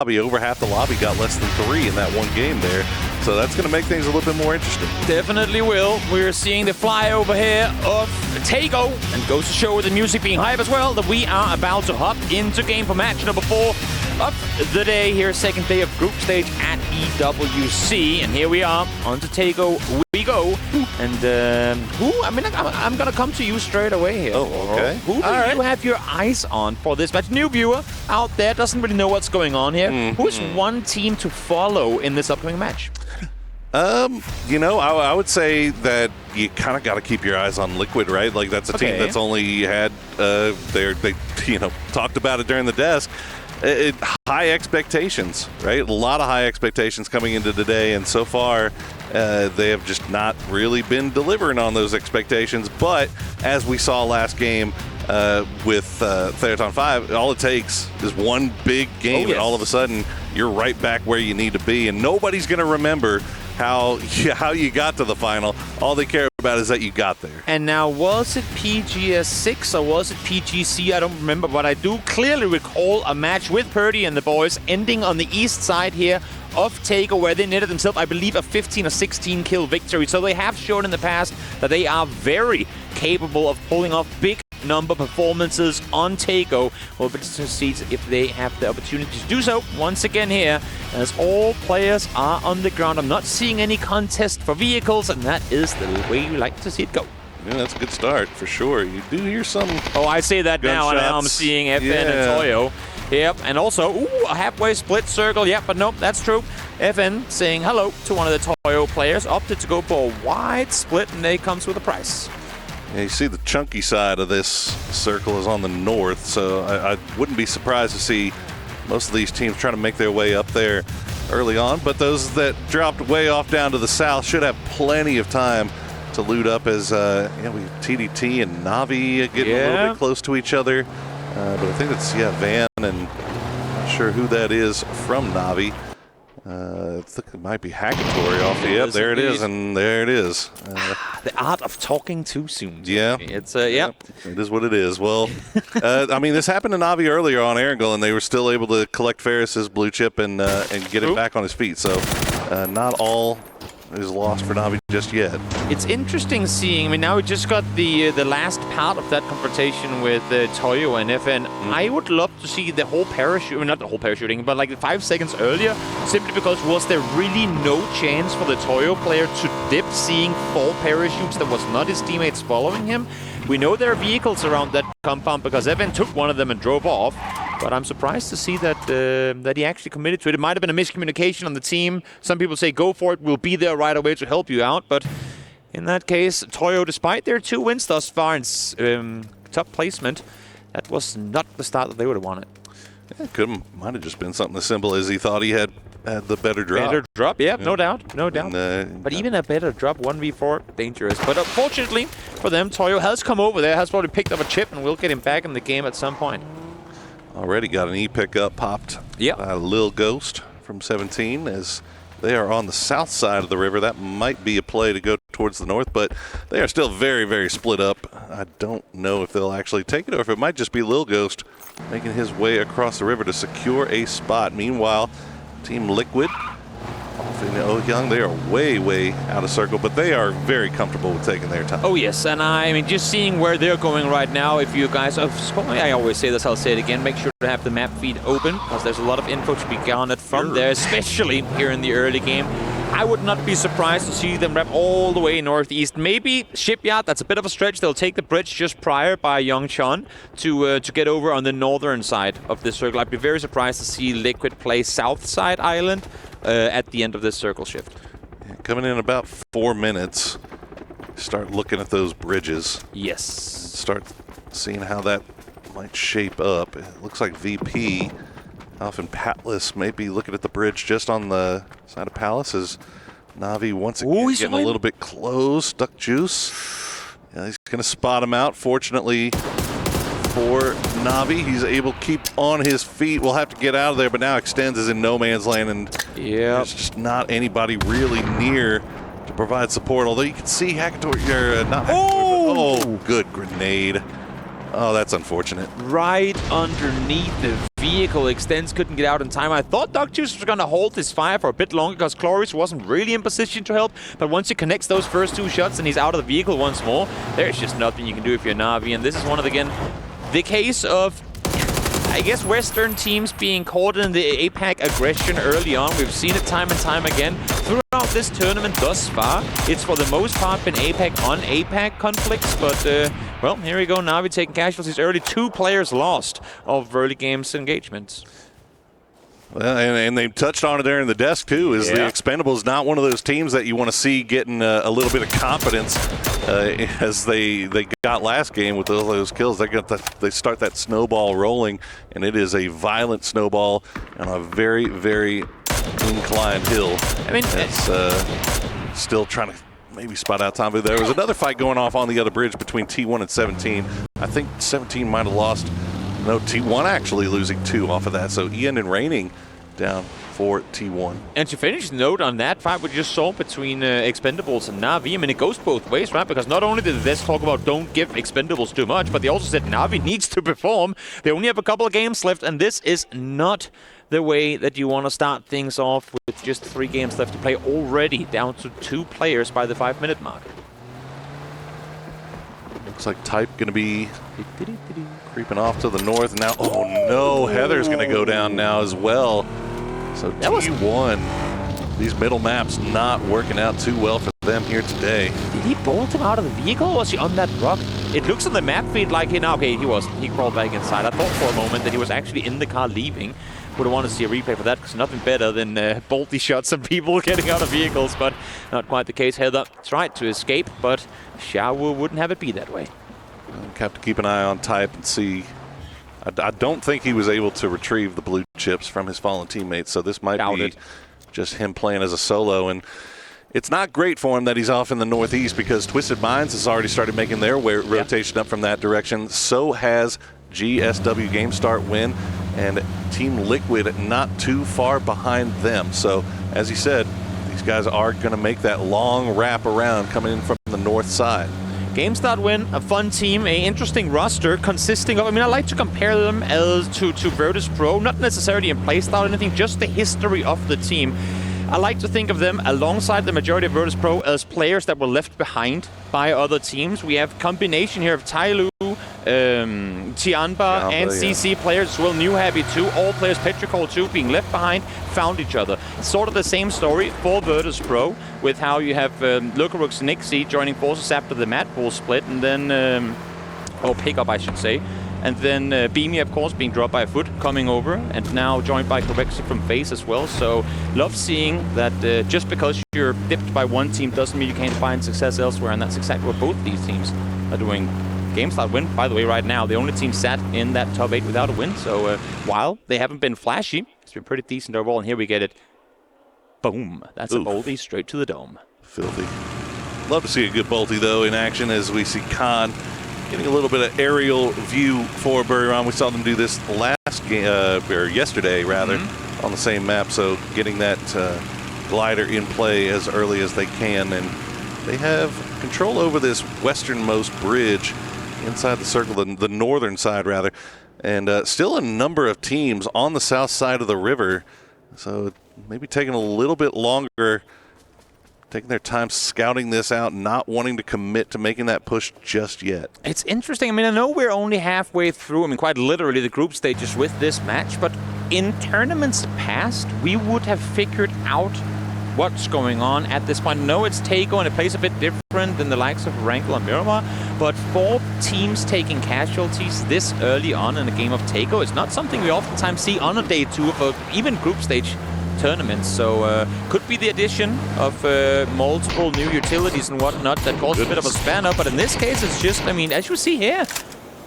lobby. Over half the lobby got less than 3 in that one game there. So that's going to make things a little bit more interesting. Definitely will. We're seeing the flyover here of Tago, and goes to show with the music being hype as well that we are about to hop into game for match number 4 of the day here, second day of group stage at EWC, and here we are on to Tago we go. And I'm gonna come to you straight away here. Oh, okay. Who do you have your eyes on for this match? New viewer out there doesn't really know what's going on here. Who is one team to follow in this upcoming match? You know, I would say that you kind of got to keep your eyes on Liquid, right? Like, that's a team that's only had, they talked about it during the desk. High expectations, right? A lot of high expectations coming into today, and so far, they have just not really been delivering on those expectations. But as we saw last game with Theaton 5, all it takes is one big game, and all of a sudden, you're right back where you need to be, and nobody's going to remember how you got to the final. All they care about is that you got there. And now, was it PGS6 or was it PGC? I don't remember, but I do clearly recall a match with Purdy and the boys ending on the east side here of Tago, where they netted themselves, I believe, a 15 or 16 kill victory. So they have shown in the past that they are very capable of pulling off big number performances on Tago. We'll be to see if they have the opportunity to do so once again here, as all players are on the ground. I'm not seeing any contest for vehicles, and that is the way you like to see it go. Yeah, that's a good start for sure. You do hear some. Oh, I say that now, and now I'm seeing FN and Toyo. Yep, and also, a halfway split circle. Yep, but nope, that's true. FN saying hello to one of the Toyo players, opted to go for a wide split, and they comes with a price. Yeah, you see the chunky side of this circle is on the north, so I wouldn't be surprised to see most of these teams trying to make their way up there early on. But those that dropped way off down to the south should have plenty of time to loot up, as we have TDT and Navi getting a little bit close to each other. But I think it's, Van, and I'm not sure who that is from Navi. I think it might be Hackatory off the there it is, and there it is. The art of talking too soon. Yeah. It's, It is what it is. Well, I mean, this happened to Navi earlier on Erangel, and they were still able to collect Ferris's blue chip and get him back on his feet. So not all is lost for Navi just yet. It's interesting seeing, I mean, now we just got the last part of that confrontation with Toyo and FN. I would love to see the whole parachute, I mean, not the whole parachuting, but like 5 seconds earlier, simply because was there really no chance for the Toyo player to dip, seeing 4 parachutes that was not his teammates following him? We know there are vehicles around that compound because FN took one of them and drove off. But I'm surprised to see that that he actually committed to it. It might have been a miscommunication on the team. Some people say, go for it, we'll be there right away to help you out. But in that case, Toyo, despite their 2 wins thus far in top placement, that was not the start that they would have wanted. Yeah, might have just been something as simple as he thought he had the better drop. Better drop, yeah, no doubt, no doubt. But even a better drop, 1v4, dangerous. But unfortunately for them, Toyo has come over there, has probably picked up a chip, and we'll get him back in the game at some point. Already got an E-pickup popped by Lil Ghost from 17, as they are on the south side of the river. That might be a play to go towards the north, but they are still very, very split up. I don't know if they'll actually take it or if it might just be Lil Ghost making his way across the river to secure a spot. Meanwhile, Team Liquid off in Young, they are way, way out of circle, but they are very comfortable with taking their time. Oh yes, and I mean, just seeing where they're going right now, if you guys, I always say this, I'll say it again, make sure to have the map feed open, because there's a lot of info to be garnered from there, especially here in the early game. I would not be surprised to see them wrap all the way northeast. Maybe Shipyard, that's a bit of a stretch. They'll take the bridge just prior by Yongchon to get over on the northern side of this circle. I'd be very surprised to see Liquid play south side island at the end of this circle shift. Yeah, coming in about 4 minutes, start looking at those bridges. Yes. Start seeing how that might shape up. It looks like VP off in Patlas, maybe looking at the bridge just on the side of Palace, as Navi once again getting a little bit close. Duck Juice. Yeah, he's going to spot him out. Fortunately for Navi, he's able to keep on his feet. We'll have to get out of there, but now Extends is in no man's land, and there's just not anybody really near to provide support. Although you can see Hackatory, not Hackatory, good grenade. Oh, that's unfortunate. Right underneath the vehicle. Extends couldn't get out in time. I thought Dogjuice was going to hold his fire for a bit longer because Cloris wasn't really in position to help. But once he connects those first 2 shots and he's out of the vehicle once more, there's just nothing you can do if you're Na'Vi. And this is one of, again, the case of, I guess, Western teams being caught in the APAC aggression early on. We've seen it time and time again throughout this tournament thus far. It's for the most part been APAC on APAC conflicts, but well, here we go. Na'Vi taking casualties early. 2 players lost of early games engagements. Well, and they touched on it there in the desk too. Is the Expendables not one of those teams that you want to see getting a little bit of confidence as they got last game with all those kills? They start that snowball rolling, and it is a violent snowball on a very, very inclined hill. I mean, it's still trying to maybe spot out time. But there was another fight going off on the other bridge between T1 and 17. I think 17 might have lost. No, T1 actually losing 2 off of that. So Ian and Raining down for T1. And to finish the note on that fight we just saw between Expendables and Na'Vi, I mean, it goes both ways, right? Because not only did the desk talk about don't give Expendables too much, but they also said Na'Vi needs to perform. They only have a couple of games left, and this is not the way that you want to start things off with just 3 games left to play, already down to 2 players by the 5-minute mark. Looks like Type going to be creeping off to the north now. Oh no, Heather's going to go down now as well. So T1, these middle maps not working out too well for them here today. Did he bolt him out of the vehicle, or was he on that rock? It looks on the map feed like okay, he wasn't. He crawled back inside. I thought for a moment that he was actually in the car leaving. Would have wanted to see a replay for that, because nothing better than bolty shots and people getting out of vehicles, but not quite the case. Heather tried to escape, but Xiaowu wouldn't have it be that way. Have to keep an eye on Type and see. I don't think he was able to retrieve the blue chips from his fallen teammates, so this might be just him playing as a solo. And it's not great for him that he's off in the northeast, because Twisted Minds has already started making their rotation up from that direction. So has GSW GameStart Win, and Team Liquid not too far behind them. So, as he said, these guys are going to make that long wrap around coming in from the north side. GameStart Win, a fun team, an interesting roster consisting of, I mean, I like to compare them as to Virtus.pro, not necessarily in playstyle or anything, just the history of the team. I like to think of them alongside the majority of Virtus.pro as players that were left behind by other teams. We have combination here of Tailu, Tianba, and CC players as well. New Happy too. All players, Petrichor too, being left behind, found each other. Sort of the same story for Virtus.pro, with how you have Lucarux and Nixie joining forces after the Mad Bull split, and then, or pickup I should say. And then Beamy, of course, being dropped by a foot, coming over, and now joined by Corvexi from FaZe as well. So, love seeing that just because you're dipped by one team doesn't mean you can't find success elsewhere, and that's exactly what both these teams are doing. GameStart Win, by the way, right now, the only team sat in that top 8 without a win. So, while they haven't been flashy, it's been pretty decent overall, and here we get it. Boom. That's a bolty straight to the dome. Filthy. Love to see a good bolty, though, in action, as we see Khan getting a little bit of aerial view for Buriram. We saw them do this last game, or yesterday rather, on the same map. So getting that glider in play as early as they can, and they have control over this westernmost bridge inside the circle, the northern side rather, and still a number of teams on the south side of the river. So maybe taking a little bit longer, taking their time scouting this out, not wanting to commit to making that push just yet. It's interesting. I mean, I know we're only halfway through, I mean, quite literally the group stages with this match, but in tournaments past, we would have figured out what's going on at this point. No, it's Taiko, and it plays a bit different than the likes of Rankle and Miramar, but 4 teams taking casualties this early on in a game of Taiko is not something we oftentimes see on a day 2 of even group stage tournaments. So could be the addition of multiple new utilities and whatnot that caused a bit of a spanner, but in this case it's just, I mean, as you see here,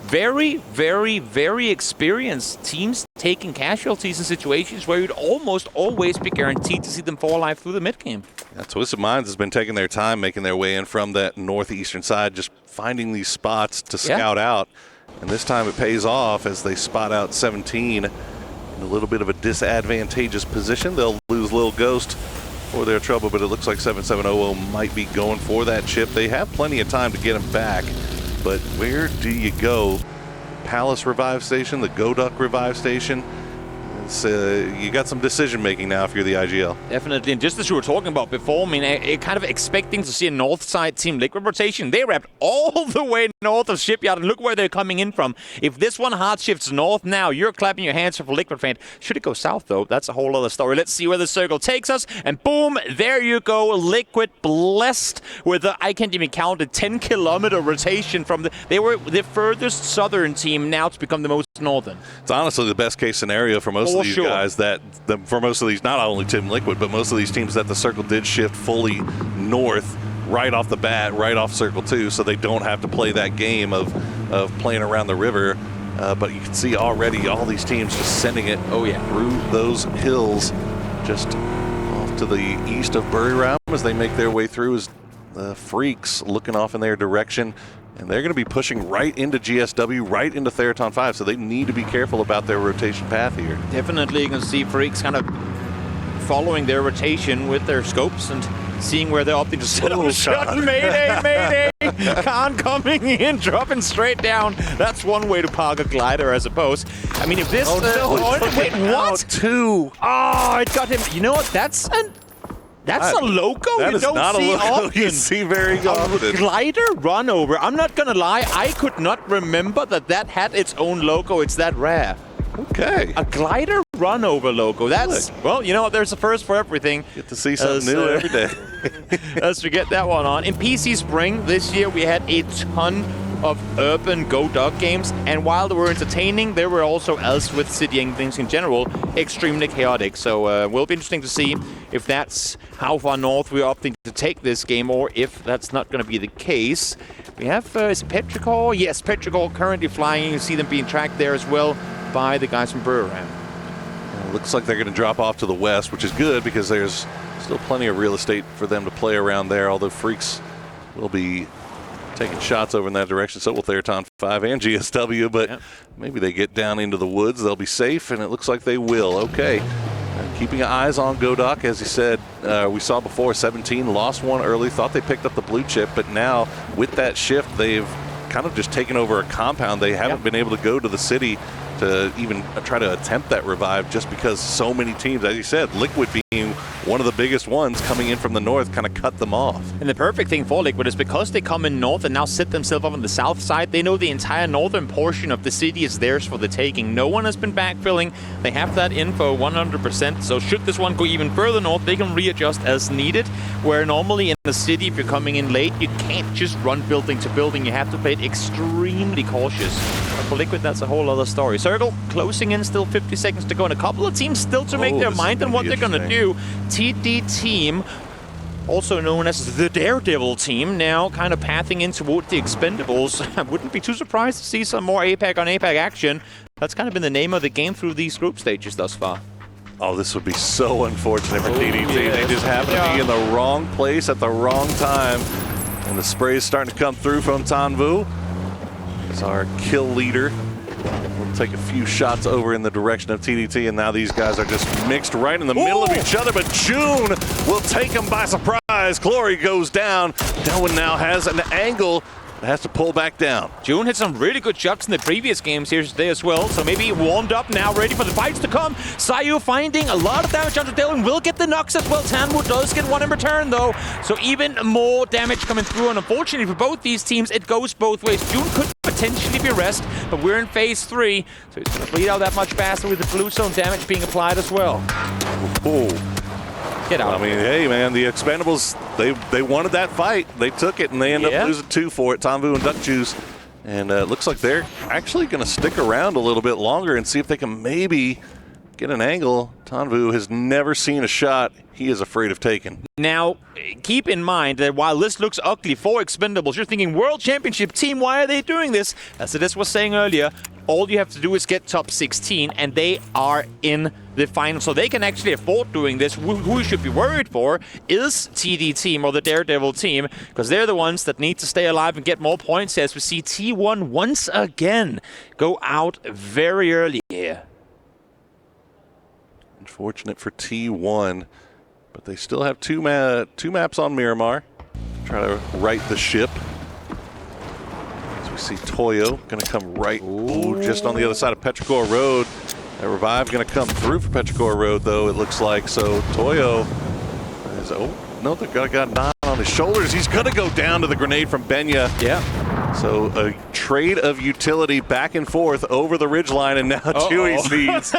very, very, very experienced teams taking casualties in situations where you'd almost always be guaranteed to see them fall alive through the mid-game. Yeah, Twisted Minds has been taking their time making their way in from that northeastern side, just finding these spots to scout out. And this time it pays off as they spot out 17 in a little bit of a disadvantageous position. They'll lose Lil Ghost for their trouble, but it looks like 7700 might be going for that chip. They have plenty of time to get him back, but where do you go? Palace Revive Station, the Goduck Revive Station, You got some decision making now if you're the IGL. Definitely, and just as we were talking about before, I mean, kind of expecting to see a north side team Liquid rotation. They wrapped all the way north of Shipyard, and look where they're coming in from. If this one hard shifts north now, you're clapping your hands for Liquid fan. Should it go south, though? That's a whole other story. Let's see where the circle takes us, and boom, there you go. Liquid blessed with I can't even count a 10-kilometer rotation from they were the furthest southern team now to become the most northern. It's honestly the best case scenario for most of these guys for most of these, not only Team Liquid, but most of these teams that the circle did shift fully north right off the bat, right off Circle 2, so they don't have to play that game of playing around the river. But you can see already all these teams just sending it through those hills just off to the east of Bury Ram as they make their way through as the Freaks looking off in their direction. And they're going to be pushing right into GSW, right into Theraton 5, so they need to be careful about their rotation path here. Definitely, you can see Freaks kind of following their rotation with their scopes and seeing where they're opting to set up a shot. Mayday, mayday! Khan coming in, dropping straight down. That's one way to park a glider, I suppose. I mean, if this... wait, what? Two. Oh, it got him. You know what? That's a loco that you don't not see a loco often. You see very often. A glider run over. I'm not gonna lie, I could not remember that had its own logo. It's that rare. Okay. A glider run over logo. That's well, you know, there's a first for everything. Get to see something new every day. Let's get that one on. In PC Spring this year, we had a ton of urban Go Dog games, and while they were entertaining, they were also, as with city endings in general, extremely chaotic. So will be interesting to see if that's how far north we're opting to take this game, or if that's not going to be the case. We have is it Petrichor? Yes, Petrichor currently flying. You see them being tracked there as well by the guys from Buram. Looks like they're going to drop off to the west, which is good because there's still plenty of real estate for them to play around there, although Freaks will be taking shots over in that direction. So will Theraton 5 and GSW, but maybe they get down into the woods. They'll be safe, and it looks like they will. Okay. Keeping eyes on Godok, as he said, we saw before, 17 lost one early, thought they picked up the blue chip, but now with that shift, they've kind of just taken over a compound. They haven't been able to go to the city to even try to attempt that revive just because so many teams, as you said, Liquid being one of the biggest ones coming in from the north, kind of cut them off. And the perfect thing for Liquid is because they come in north and now set themselves up on the south side, they know the entire northern portion of the city is theirs for the taking. No one has been backfilling. They have that info 100%. So should this one go even further north, they can readjust as needed. Where normally in the city, if you're coming in late, you can't just run building to building. You have to play it extremely cautious. But for Liquid, that's a whole other story. Circle closing in, still 50 seconds to go, and a couple of teams still to make their mind on what they're going to do. TD team, also known as the Daredevil team, now kind of pathing in toward the Expendables. I wouldn't be too surprised to see some more APAC on APAC action. That's kind of been the name of the game through these group stages thus far. Oh, this would be so unfortunate for TD team. They just happen to be in the wrong place at the wrong time. And the spray is starting to come through from Tanvu. It's our kill leader. We'll take a few shots over in the direction of TDT, and now these guys are just mixed right in the middle of each other, but June will take them by surprise. Glory goes down. No one now has an angle. Has to pull back down. June hit some really good shots in the previous games here today as well, so maybe warmed up now, ready for the fights to come. Sayu finding a lot of damage onto Dylan, will get the knocks as well. Tanwu does get one in return though, so even more damage coming through, and unfortunately for both these teams, it goes both ways. June could potentially be rest, but we're in phase 3, so he's going to bleed out that much faster with the blue zone damage being applied as well. Oh. Get out. I mean, hey, man, the Expendables, they wanted that fight. They took it, and they end up losing 2 for it, Tanvu and Duck Juice. And it looks like they're actually going to stick around a little bit longer and see if they can maybe get an angle. Tanvu has never seen a shot he is afraid of taking. Now, keep in mind that while this looks ugly for Expendables, you're thinking, World Championship team, why are they doing this? As Ades was saying earlier, all you have to do is get top 16, and they are in the final. So they can actually afford doing this. Who you should be worried for is TD team, or the Daredevil team, because they're the ones that need to stay alive and get more points, as we see T1 once again go out very early here. Unfortunate for T1, but they still have two maps on Miramar. Try to right the ship. As we see Toyo going to come right just on the other side of Petrichor Road. That revive going to come through for Petrichor Road, though, it looks like. So Toyo is, oh, no, they've got 9 on his shoulders. He's going to go down to the grenade from Benya. Yeah. So a trade of utility back and forth over the ridgeline, and now Chewy sees.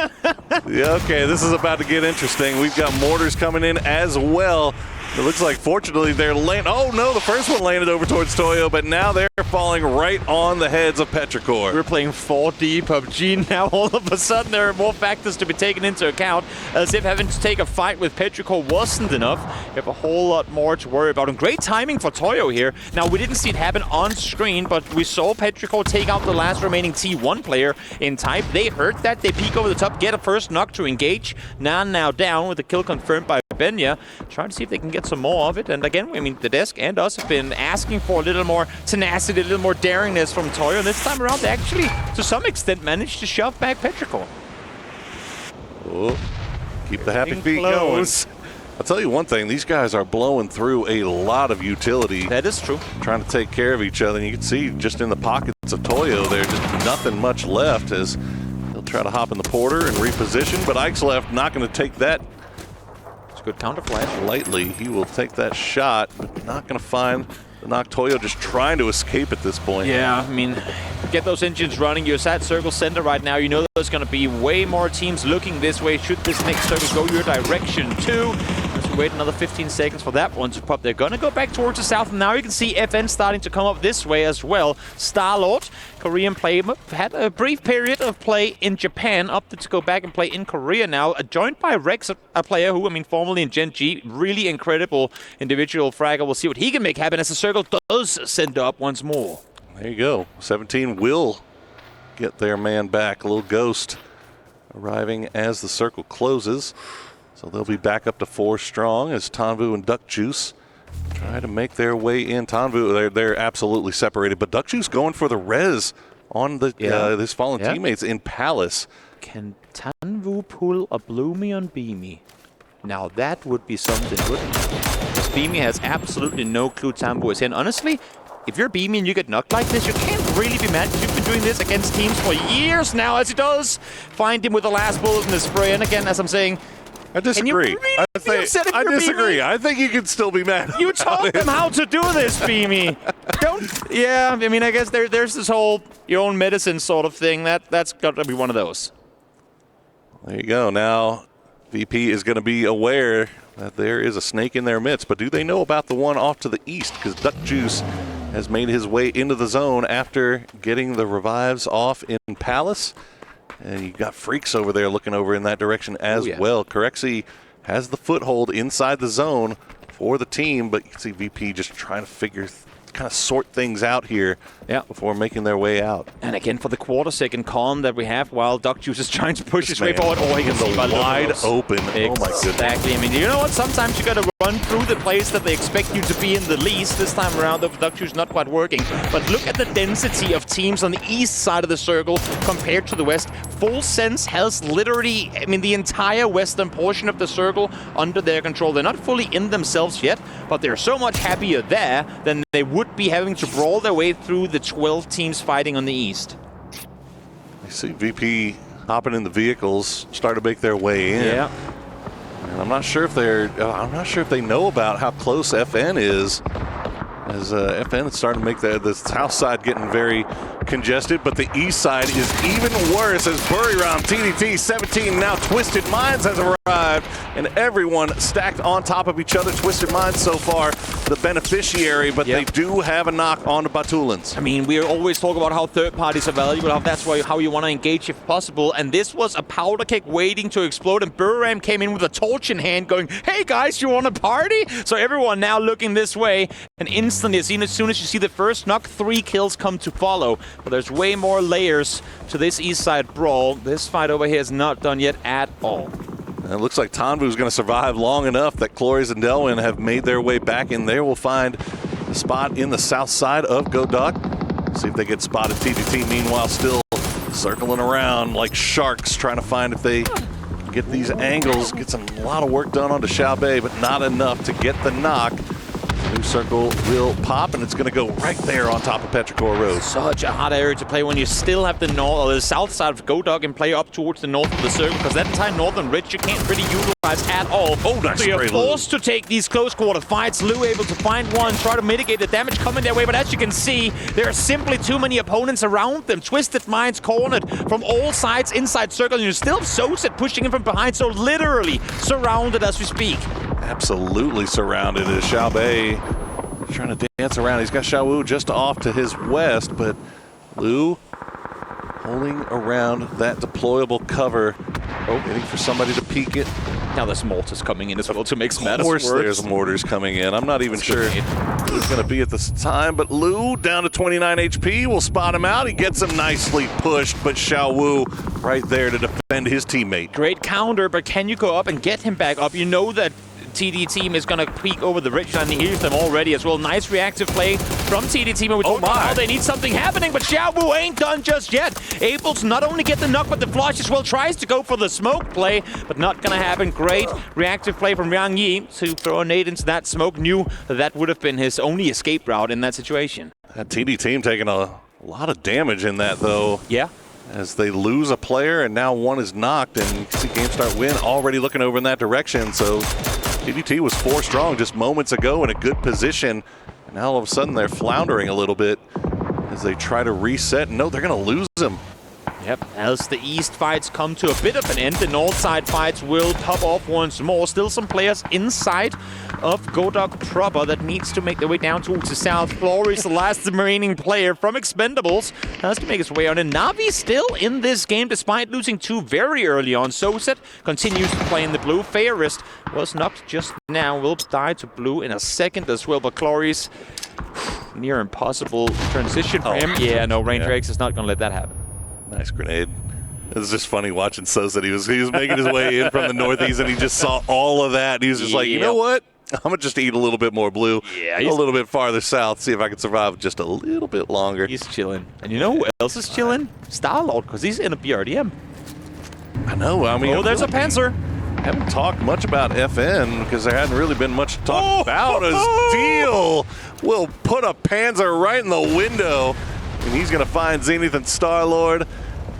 Yeah, okay, this is about to get interesting. We've got mortars coming in as well. It looks like, fortunately, they're landing. Oh, no, the first one landed over towards Toyo, but now they're falling right on the heads of Petrichor. We're playing 4D PUBG now. All of a sudden, there are more factors to be taken into account, as if having to take a fight with Petrichor wasn't enough. You have a whole lot more to worry about. And great timing for Toyo here. Now, we didn't see it happen on screen, but we saw Petrichor take out the last remaining T1 player in Type. They heard that. They peek over the top, get a first knock to engage. Now down with the kill confirmed by Benya, trying to see if they can get some more of it. And again, I mean, the desk and us have been asking for a little more tenacity, a little more daringness from Toyo. And this time around, they actually, to some extent, managed to shove back Petrichor. Oh, keep the happy feet going. I'll tell you one thing, these guys are blowing through a lot of utility. That is true. Trying to take care of each other. And you can see just in the pockets of Toyo, there's just nothing much left as they'll try to hop in the porter and reposition. But Ike's left, not going to take that. Good counter flash. Lightly, he will take that shot, but not going to find the knock. Toyo just trying to escape at this point. Yeah, I mean, get those engines running. You're at circle center right now. You know there's going to be way more teams looking this way. Should this next circle go your direction too? Let's wait another 15 seconds for that one to pop. They're going to go back towards the south, and now you can see FN starting to come up this way as well. Starlord, Korean player, had a brief period of play in Japan, opted to go back and play in Korea now, joined by Rex, a player who, I mean, formerly in Gen.G, really incredible individual fragger. We'll see what he can make happen as the circle does send up once more. There you go. 17 will get their man back. A little ghost arriving as the circle closes. So they'll be back up to 4 strong as Tanvu and Duck Juice try to make their way in. Tanvu, they're absolutely separated, but Duck Juice going for the res on the his fallen teammates in Palace. Can Tanvu pull a Bloomy on Beamy? Now that would be something, wouldn't it? Because Beamy has absolutely no clue Tanvu is in. Honestly, if you're Beamy and you get knocked like this, you can't really be mad. You've been doing this against teams for years now, as he does. Find him with the last bullet in the spray, and again, as I'm saying, I disagree. Really I disagree. I think you can still be mad. You taught them how to do this, Beamy. Yeah, I mean, I guess there's this whole your own medicine sort of thing. That's got to be one of those. There you go. Now, VP is going to be aware that there is a snake in their midst, but do they know about the one off to the east? Because Duck Juice has made his way into the zone after getting the revives off in Palace. And you got Freaks over there looking over in that direction as well. Corexy has the foothold inside the zone for the team, but you can see VP just trying to kind of sort things out here before making their way out. And again, for the quarter-second calm that we have while Duck Juice is trying to push his way forward. Oh, he can see wide open. Exactly. Oh, my goodness. Exactly. I mean, you know what? Sometimes you got to run through the place that they expect you to be in the least. This time around, the Duck Juice not quite working. But look at the density of teams on the east side of the circle compared to the west. Full Sense has literally, I mean, the entire western portion of the circle under their control. They're not fully in themselves yet, but they're so much happier there than they would be having to brawl their way through the 12 teams fighting on the east. I see VP hopping in the vehicles, start to make their way in. Yeah. And I'm not sure if they know about how close FN is. As FN is starting to make the south side getting very congested, but the east side is even worse as Buriram, TDT 17, now Twisted Minds has arrived, and everyone stacked on top of each other. Twisted Minds so far the beneficiary, but they do have a knock on the Batulans. I mean, we always talk about how third parties are valuable, how that's how you want to engage if possible, and this was a powder keg waiting to explode, and Buriram came in with a torch in hand going, hey guys, you want a party? So everyone now looking this way, and instantly, as soon as you see the first knock, 3 kills come to follow. But there's way more layers to this east side brawl. This fight over here is not done yet at all. And it looks like Tanvu is going to survive long enough that Cloris and Delwyn have made their way back in there. We'll find a spot in the south side of Goduck. See if they get spotted. TDT, meanwhile, still circling around like sharks, trying to find if they can get these angles, get a lot of work done onto Xiaobei, but not enough to get the knock. They're New circle will pop, and it's going to go right there on top of Petrichor Road. Such a hard area to play when you still have the north or the south side of Godog and play up towards the north of the circle, because that entire northern ridge you can't really utilize at all. Oh, nice. So you're forced to take these close quarter fights. Lou able to find one, try to mitigate the damage coming their way, but as you can see, there are simply too many opponents around them. Twisted Minds cornered from all sides inside circle, and you still have Soset pushing in from behind, so literally surrounded as we speak. Absolutely surrounded as Xiaobei trying to dance around. He's got Xiaowu just off to his west, but Lou holding around that deployable cover. Oh, waiting for somebody to peek it. Now there's mortars coming in as well to make matters worse. Of course there's worse. mortars coming in. I'm not even sure who's going to be at this time, but Lou down to 29 HP will spot him out. He gets him nicely pushed, but Xiaowu right there to defend his teammate. Great counter, but can you go up and get him back up? You know that TD team is going to peek over the ridge line. He hears them already as well. Nice reactive play from TD team. Oh my! They need something happening, but Xiaowu ain't done just yet. Able to not only get the knock, but the flush as well. Tries to go for the smoke play, but not going to happen. Great reactive play from Yang Yi to throw a nade into that smoke. Knew that would have been his only escape route in that situation. That TD team taking a lot of damage in that, though. Yeah. As they lose a player, and now one is knocked, and you can see Game Start Win already looking over in that direction. So TDT was 4 strong just moments ago in a good position. And now all of a sudden they're floundering a little bit as they try to reset. No, they're going to lose him. Yep, as the east fights come to a bit of an end, the north side fights will pop off once more. Still some players inside of Godog proper that needs to make their way down towards the south. Flory is the last remaining player from Expendables. Has to make his way on. And Navi still in this game despite losing 2 very early on. Soset continues to play in the blue. Fairest was knocked just now. Will die to blue in a second as well. But Clory's near impossible transition for him. Yeah, no, Ranger X is not going to let that happen. Nice grenade. It was just funny watching Sosa. He was making his way in from the northeast, and he just saw all of that. And he was just like, you know what? I'm going to just eat a little bit more blue, a little bit farther south, see if I can survive just a little bit longer. He's chilling. And you know who else is chilling? Star-Lord, because he's in a BRDM. I know. I mean, there's a Panzer. Haven't talked much about FN because there hadn't really been much to talk about. As Deal will put a Panzer right in the window, and he's going to find Zenith and Star-Lord.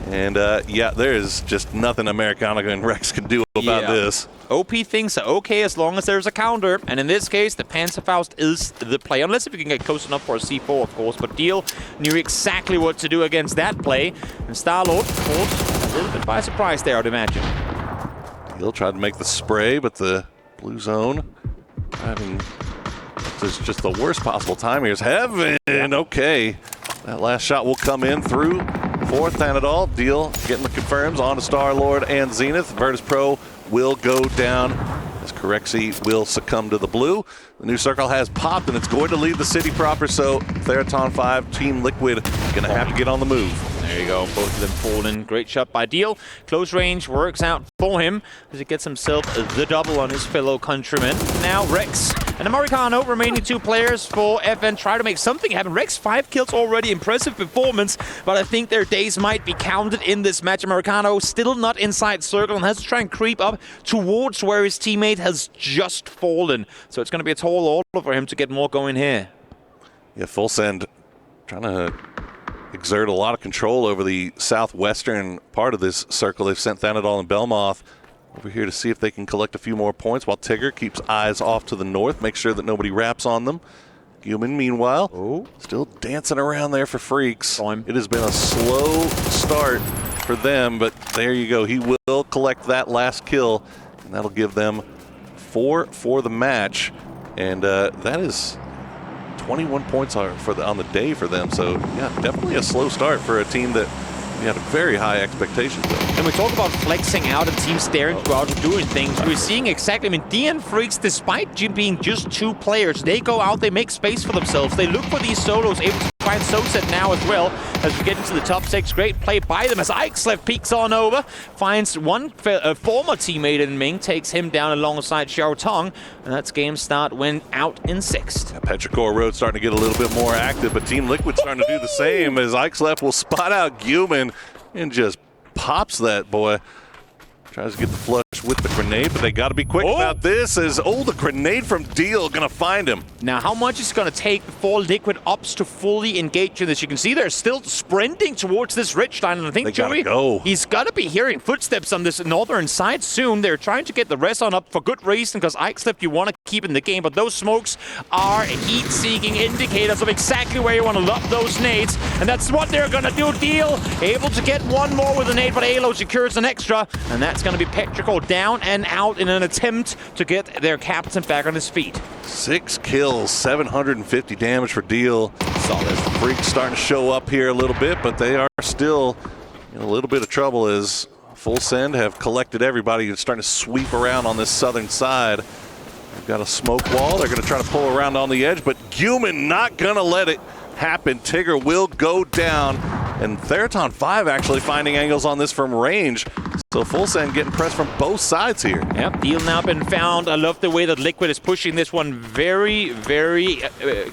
And yeah, there is just nothing Americana and Rex can do about this. OP things are okay as long as there's a counter, and in this case, the Panzerfaust is the play. Unless if you can get close enough for a C4, of course. But Deal knew exactly what to do against that play, and Star-Lord caught a little bit by surprise there, I'd imagine. Deal tried to make the spray, but the blue zone having just the worst possible time here is Heaven. Okay, that last shot will come in through. 4th Thanadol. Deal getting the confirms on to Star-Lord and Zenith. Virtus.pro will go down as Corexi will succumb to the blue. The new circle has popped, and it's going to leave the city proper, so Theraton 5, Team Liquid, going to have to get on the move. There you go, both of them falling. Great shot by Deal. Close range works out for him as he gets himself the double on his fellow countrymen. Now Rex and Americano, remaining 2 players for FN, try to make something happen. Rex 5 kills already, impressive performance, but I think their days might be counted in this match. Americano still not inside circle and has to try and creep up towards where his teammate has just fallen. So it's going to be a tall order for him to get more going here. Yeah, Full Send trying to exert a lot of control over the southwestern part of this circle. They've sent Thanadol and Belmoth over here to see if they can collect a few more points, while Tigger keeps eyes off to the north, make sure that nobody wraps on them. Human, meanwhile, still dancing around there for Freaks. It has been a slow start for them, but there you go. He will collect that last kill, and that'll give them 4 for the match. And that is 21 points on the day for them. So, yeah, definitely a slow start for a team that we had very high expectations of. And we talk about flexing out and teams staring throughout and doing things. We're seeing exactly, I mean, DN Freaks, despite being just 2 players, they go out, they make space for themselves. They look for these solos, able to find Soset now as well as we get into the top 6. Great play by them as Ixlef peeks on over, finds one former teammate in Ming, takes him down alongside Xiao Tong, and that's Game Start Win out in 6th. Yeah, Petrichor Road starting to get a little bit more active, but Team Liquid starting to do the same as Ixlef will spot out Guman and just pops that boy. Tries to get the flush with the grenade, but they got to be quick about this as, the grenade from Deal going to find him. Now, how much is going to take before Liquid opts to fully engage in this? You can see they're still sprinting towards this ridge line, and I think Joey, he's got to be hearing footsteps on this northern side soon. They're trying to get the res on up for good reason, because Ikeslip you want to keep in the game, but those smokes are heat-seeking indicators of exactly where you want to lob those nades, and that's what they're going to do. Deal able to get one more with a nade, but Alo secures an extra, and that's going to be Petrichor down and out in an attempt to get their captain back on his feet. 6 kills, 750 damage for Deal. Solid. Freaks starting to show up here a little bit, but they are still in a little bit of trouble as Full Send have collected everybody and starting to sweep around on this southern side. They've got a smoke wall. They're going to try to pull around on the edge, but Guman not going to let it happen. Tigger will go down, and Theraton 5 actually finding angles on this from range. So Full Send getting pressed from both sides here. Yep, Deal now been found. I love the way that Liquid is pushing this one very, very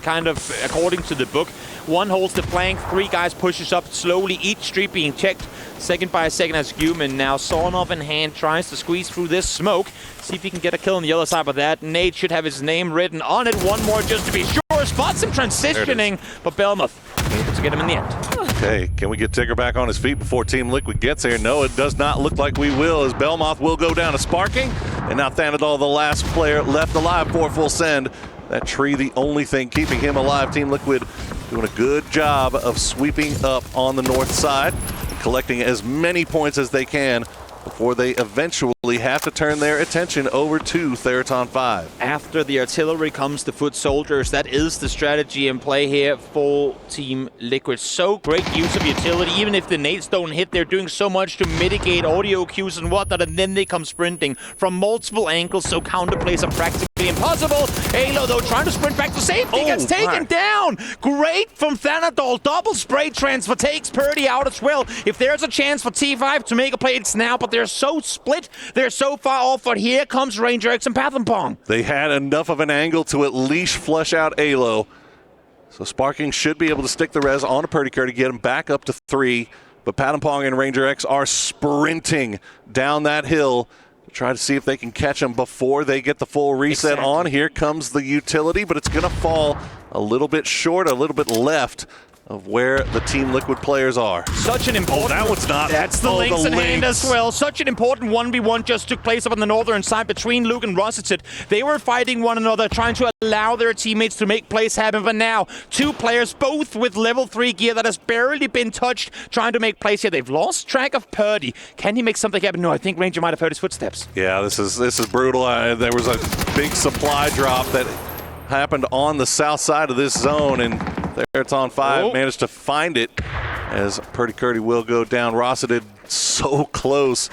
kind of according to the book. One holds the flank, 3 guys pushes up slowly, each street being checked second by second as Guman now sawn off in hand tries to squeeze through this smoke. See if he can get a kill on the other side, but that nade should have his name written on it. One more just to be sure. Spots him transitioning, but Belmoth able to get him in the end. Okay, can we get Tigger back on his feet before Team Liquid gets here? No, it does not look like we will, as Belmoth will go down to Sparking, and now Thanadol, the last player left alive for Full Send. That tree, the only thing keeping him alive. Team Liquid doing a good job of sweeping up on the north side and collecting as many points as they can before they eventually have to turn their attention over to Theraton 5. After the artillery comes the foot soldiers. That is the strategy in play here for Team Liquid. So great use of utility. Even if the nades don't hit, they're doing so much to mitigate audio cues and whatnot, and then they come sprinting from multiple angles, so counterplays are practically impossible. Alo, though, trying to sprint back to safety, gets taken down. Great from Thanadol. Double spray transfer takes Purdy out as well. If there's a chance for T5 to make a play, it's now, but they're so split. They're so far off, but here comes Ranger X and Pathampong. They had enough of an angle to at least flush out Alo. So Sparking should be able to stick the res on a Purdycur to get him back up to 3. But Pathampong and Ranger X are sprinting down that hill to try to see if they can catch him before they get the full reset on. Here comes the utility, but it's going to fall a little bit short, a little bit left of where the Team Liquid players are. Such an important... that one's not. That's the links in hand as well. Such an important 1v1 just took place up on the northern side between Luke and Rossicet. They were fighting one another, trying to allow their teammates to make plays happen, but now 2 players, both with level 3 gear that has barely been touched, trying to make plays here. They've lost track of Purdy. Can he make something happen? No, I think Ranger might have heard his footsteps. Yeah, this is brutal. There was a big supply drop that happened on the south side of this zone, and Theraton 5 managed to find it as Purdy will go down. Rossicet so close.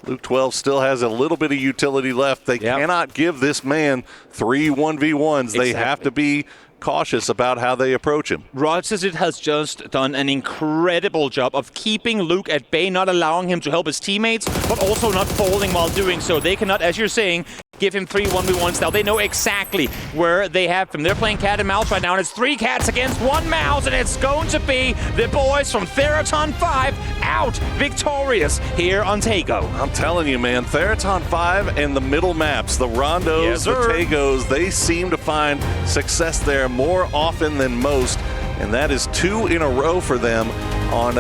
Luke 12 still has a little bit of utility left. They cannot give this man 3 1v1s. Exactly. They have to be cautious about how they approach him. Rossicet has just done an incredible job of keeping Luke at bay, not allowing him to help his teammates, but also not falling while doing so. They cannot, as you're saying, give him 3 1v1s now. They know exactly where they have him. They're playing cat and mouse right now, and it's 3 cats against 1 mouse, and it's going to be the boys from Theraton 5 out victorious here on Tago. I'm telling you, man, Theraton 5 and the middle maps, the Rondos, the Tagos, they seem to find success there more often than most, and that is 2 in a row for them. On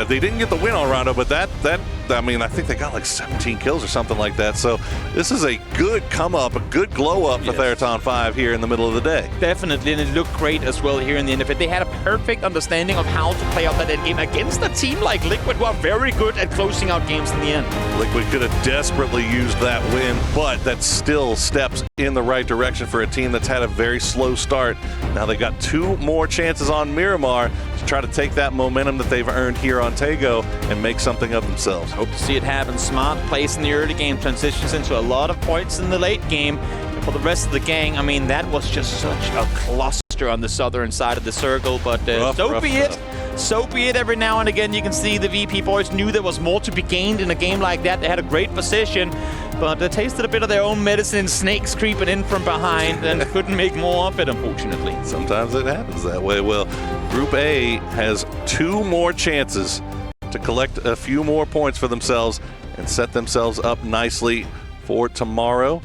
they didn't get the win on Rondo, but I mean, I think they got like 17 kills or something like that. So this is a good come up, a good glow up for Theraton 5 here in the middle of the day. Definitely, and it looked great as well here in the end of it. They had a perfect understanding of how to play out that end game against a team like Liquid, who are very good at closing out games in the end. Liquid could have desperately used that win, but that still steps in the right direction for a team that's had a very slow start. Now they got 2 more chances on Miramar to try to take that momentum that they've earned here on Tago and make something of themselves. Hope to see it happen. Smart place in the early game, transitions into a lot of points in the late game. And for the rest of the gang, I mean, that was just such a cluster on the southern side of the circle, but so be it. So be it. Every now and again, you can see the VP boys knew there was more to be gained in a game like that. They had a great position, but they tasted a bit of their own medicine, snakes creeping in from behind, and couldn't make more of it, unfortunately. Sometimes it happens that way. Well, Group A has 2 more chances to collect a few more points for themselves and set themselves up nicely for tomorrow.